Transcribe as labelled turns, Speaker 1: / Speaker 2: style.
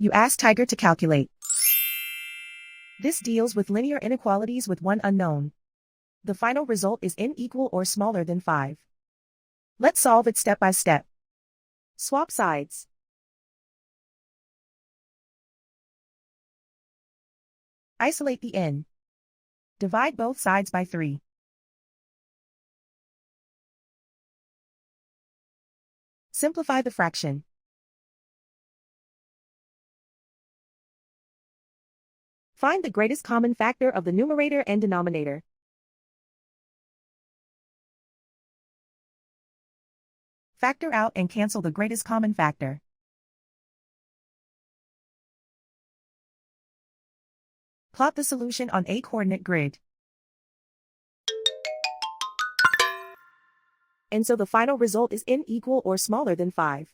Speaker 1: You ask Tiger to calculate. This deals with linear inequalities with one unknown. The final result is n equal or smaller than 5. Let's solve it step by step. Swap sides. Isolate the n. Divide both sides by 3. Simplify the fraction. Find the greatest common factor of the numerator and denominator. Factor out and cancel the greatest common factor. Plot the solution on a coordinate grid. And so the final result is n equal or smaller than 5.